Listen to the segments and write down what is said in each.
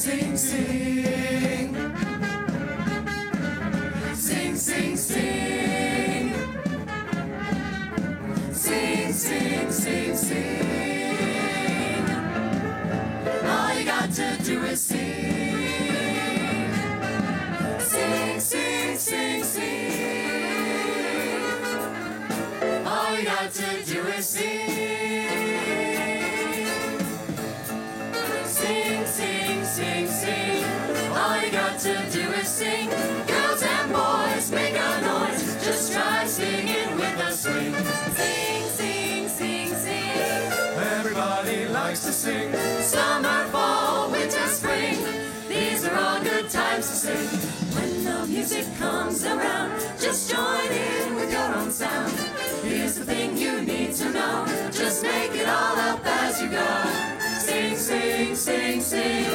Sing, sing. Sing, sing, sing. Sing, sing, sing, sing. All you got to do is sing. Sing, sing, sing, sing. All you got to do is sing. Sing, sing, sing, sing. All you got to do is sing. Girls and boys, make a noise. Just try singing with a swing. Sing, sing, sing, sing. Everybody likes to sing. Summer, fall, winter, spring. These are all good times to sing. When the music comes around, just join in with your own sound. Here's the thing you need to know. Just make it all up as you go. Sing, sing, sing, sing.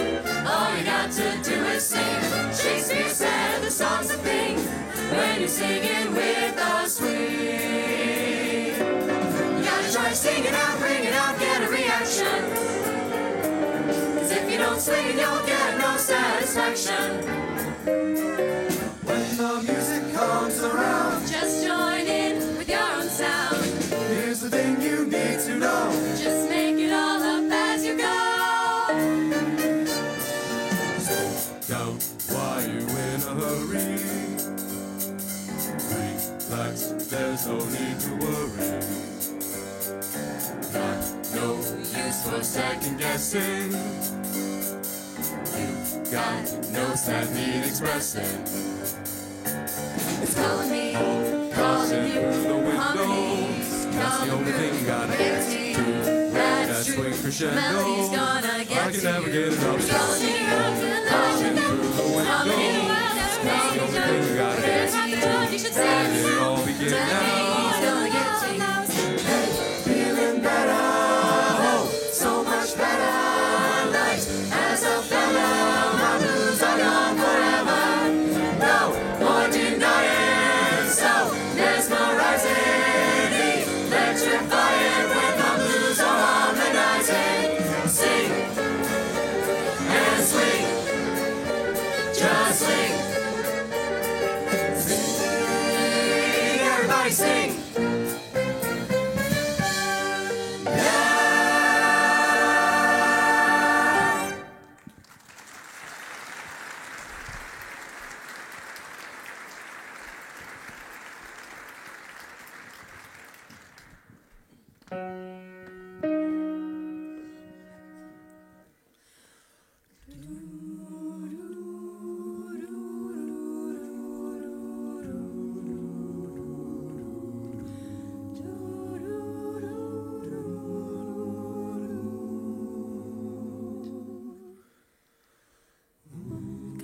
All you got to do is sing. Shakespeare said the song's a thing when you're singing with a swing. You gotta try singing out, bring it out, get a reaction. 'Cause if you don't swing, you'll get no satisfaction. When the music comes around, Just join in with your own sound. here's the thing you need to know. Just make it all up as you go. Down, why you in a hurry? Relax, there's no need to worry. Not no use for second guessing. You've got notes that need expressing. It's calling me, Crossing calling you. through the Harmony, windows. That's the only thing gotta get to. That that's true. swing crescendo. Melody's gonna get I can to never you. get enough. Calling me, Crossing through the Harmony, windows. That's the only thing you gotta get to. you should Where sing. did it all begin now? Melody's gonna get to you. Feeling better, oh, so much better. Light as a feather, my blues are gone forever. No more denying, so mesmerizing, electrifying when my blues are harmonizing. Sing and swing, just swing. Sing, everybody sing.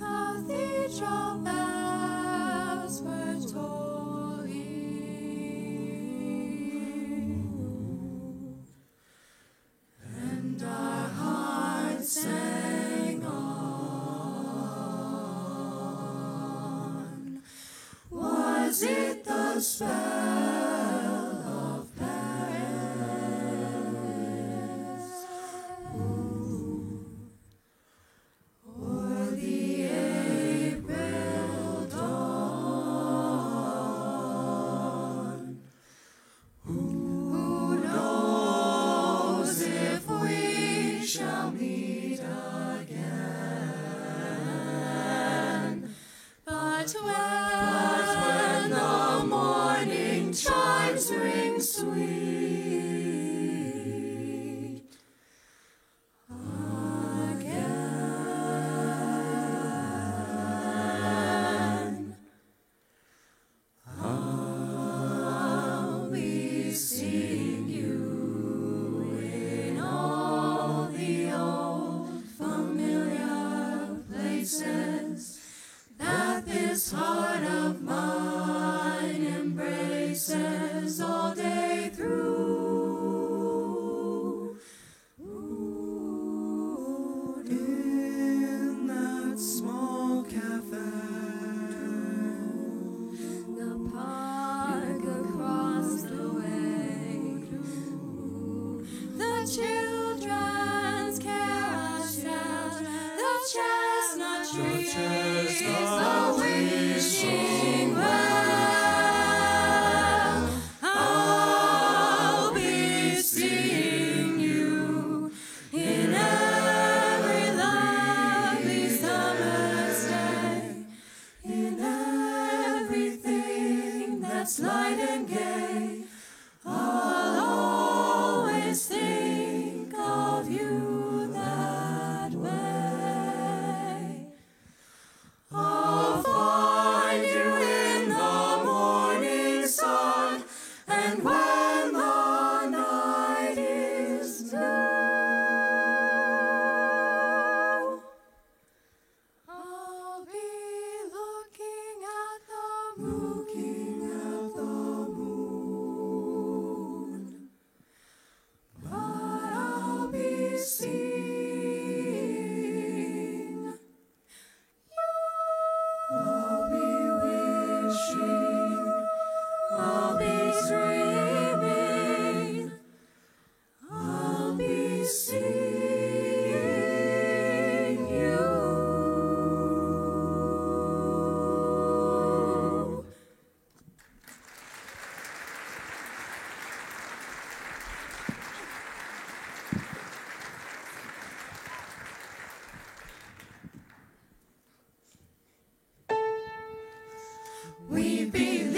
Cathedral bells were tolling, and our hearts sang on. Was it the spell of Paris? Or the April dawn? Who knows if we shall meet again? But when the morning chimes ring sweet again, I'll be seeing you in all the old familiar places that this heart of mine embraces all day through. Ooh, in that small cafe, the park across the way, the children's carousel, the that's light and gay. I'll always think of you that way. I'll find you in the morning sun, and when the night is blue, I'll be looking at the moon, but I'll be seeing you. I'll be wishing, I'll be dreaming, I'll be seeing you. We believe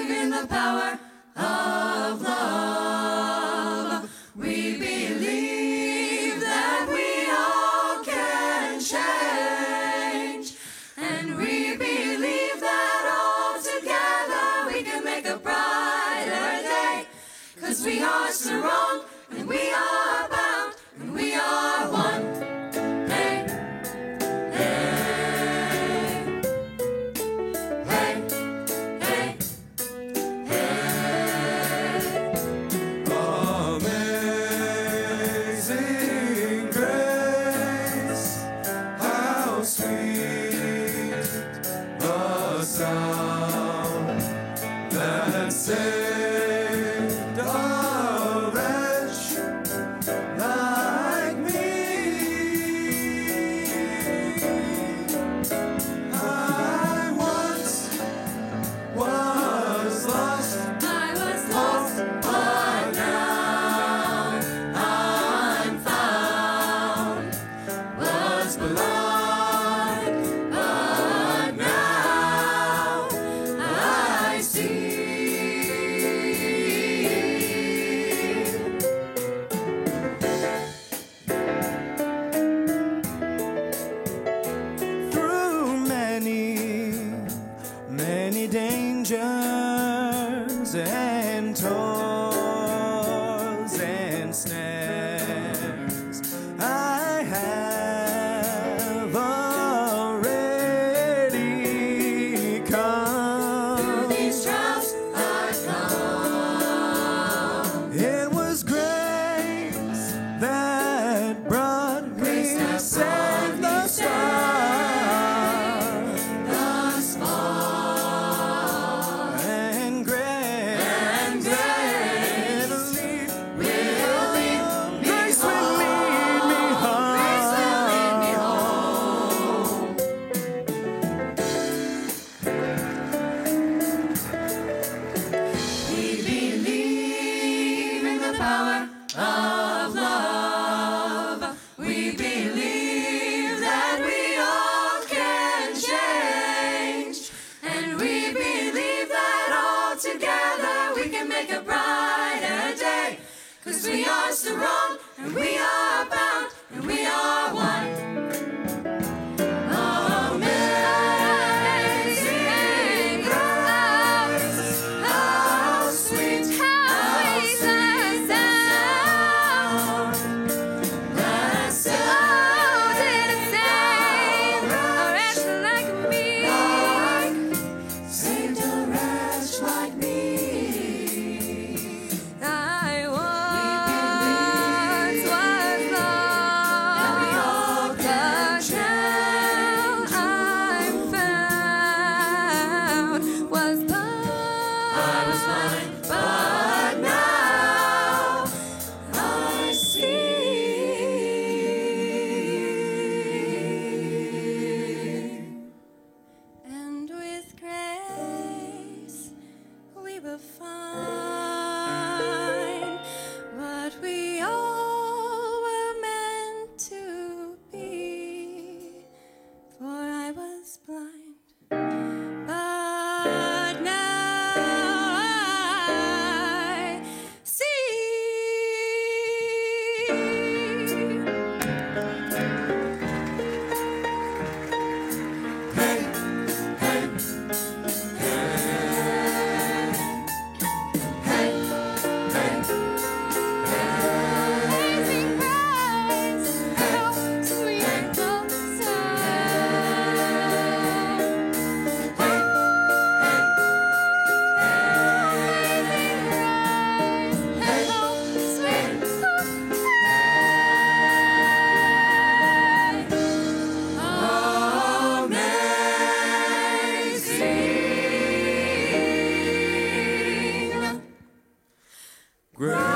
in the power of love. We believe that we all can change. And we believe that all together we can make a brighter day. 'Cause we are strong and we are bound and we are one. Hey, hey. Amazing grace, how sweet the sound that saved a wretch like me. I once was lost, I was lost, but now I'm found. Was blind, but now I see. through many dangers and toils and snares, I have already come. These trials I've come. It was grace that brought me Grace that safe brought me thus safe far, thus far. and grace Will lead me grace will lead me home. Grace will lead me home. We believe in the power of love. We believe that we all can change. And we believe that all together we can make a brighter day. 'Cause we are strong and we are bound and we are one. Amazing grace, how sweet the sound that saved saved a wretch like me. I was Great